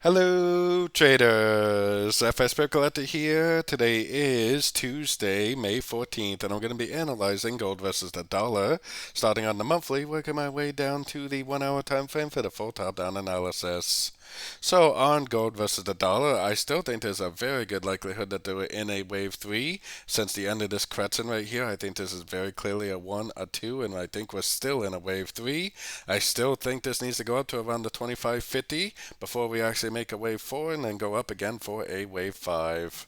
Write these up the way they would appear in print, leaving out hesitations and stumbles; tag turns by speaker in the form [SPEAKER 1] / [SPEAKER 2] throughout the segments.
[SPEAKER 1] Hello, traders. FX Pip Collector here. Today is Tuesday, May 14th, and I'm going to be analyzing gold versus the dollar, starting on the monthly, working my way down to the 1 hour time frame for the full top-down analysis. So on gold versus the dollar, I still think there's a very good likelihood that they were in a wave 3 since the end of this correction right here. I think this is very clearly a 1, a 2, and I think we're still in a wave 3. I still think this needs to go up to around the 25.50 before we actually make a wave 4 and then go up again for a wave 5.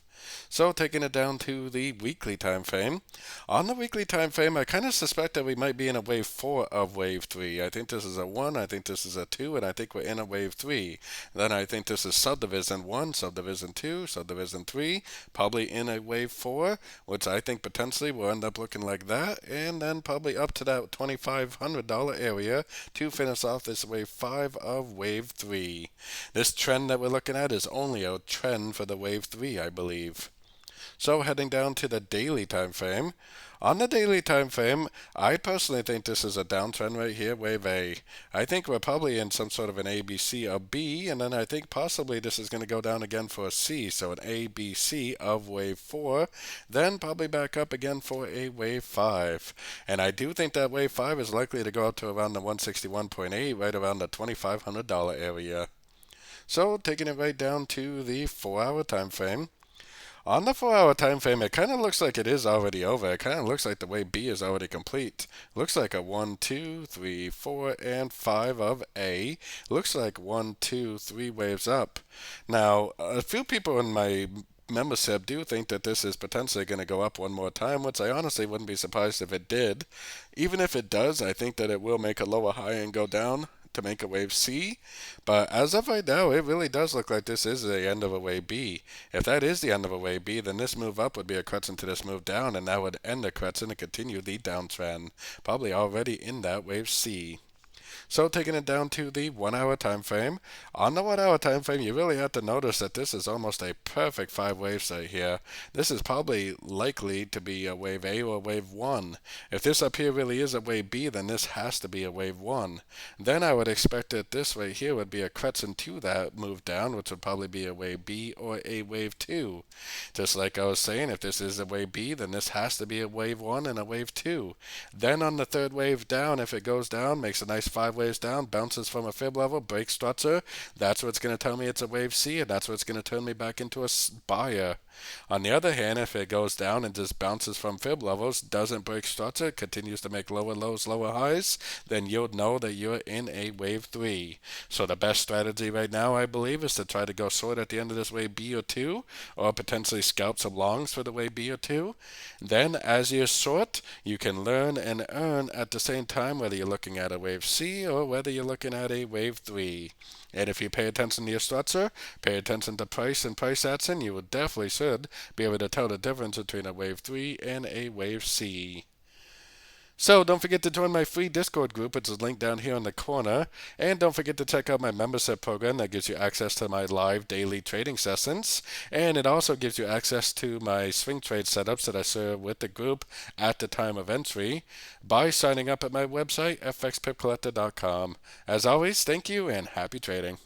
[SPEAKER 1] So taking it down to the weekly time frame. On the weekly time frame, I kind of suspect that we might be in a wave 4 of wave 3. I think this is a 1, I think this is a 2, and I think we're in a wave 3. Then I think this is subdivision 1, subdivision 2, subdivision 3, probably in a wave 4, which I think potentially will end up looking like that, and then probably up to that $2,500 area to finish off this wave 5 of wave 3. This trend that we're looking at is only a trend for the wave 3, I believe. So heading down to the daily time frame. On the daily time frame, I personally think this is a downtrend right here, wave A. I think we're probably in some sort of an A, B, C, or B, and then I think possibly this is going to go down again for a C, so an A, B, C of wave 4, then probably back up again for a wave 5. And I do think that wave 5 is likely to go up to around the 161.8, right around the $2,500 area. So taking it right down to the 4 hour time frame. On the 4 hour time frame, it kind of looks like it is already over. It kind of looks like the wave B is already complete. Looks like a 1, 2, 3, 4, and 5 of A. Looks like 1, 2, 3 waves up. Now, a few people in my membership do think that this is potentially going to go up one more time, which I honestly wouldn't be surprised if it did. Even if it does, I think that it will make a lower high and go down to make a wave C, but as of right now, it really does look like this is the end of a wave B. If that is the end of a wave B, then this move up would be a correction to this move down, and that would end the correction and continue the downtrend, probably already in that wave C. So taking it down to the 1 hour time frame. On the 1 hour time frame, you really have to notice that this is almost a perfect 5 waves right here. This is probably likely to be a wave A or wave 1. If this up here really is a wave B, then this has to be a wave 1. Then I would expect that this right here would be a correction to that move down, which would probably be a wave B or a wave 2. Just like I was saying, if this is a wave B, then this has to be a wave 1 and a wave 2. Then on the third wave down, if it goes down, makes a nice 5 waves down, bounces from a fib level, breaks structure, that's what's going to tell me it's a wave C, and that's what's going to turn me back into a buyer. On the other hand, if it goes down and just bounces from fib levels, doesn't break structure, continues to make lower lows, lower highs, then you'll know that you're in a wave 3. So the best strategy right now, I believe, is to try to go short at the end of this wave B or 2, or potentially scalp some longs for the wave B or 2. Then as you short, you can learn and earn at the same time, whether you're looking at a wave C or whether you're looking at a wave 3. And if you pay attention to your structure, pay attention to price and price action, you will definitely should be able to tell the difference between a wave 3 and a wave C. So don't forget to join my free Discord group, which is linked down here in the corner. And don't forget to check out my membership program that gives you access to my live daily trading sessions. And it also gives you access to my swing trade setups that I share with the group at the time of entry by signing up at my website, fxpipcollector.com. As always, thank you and happy trading.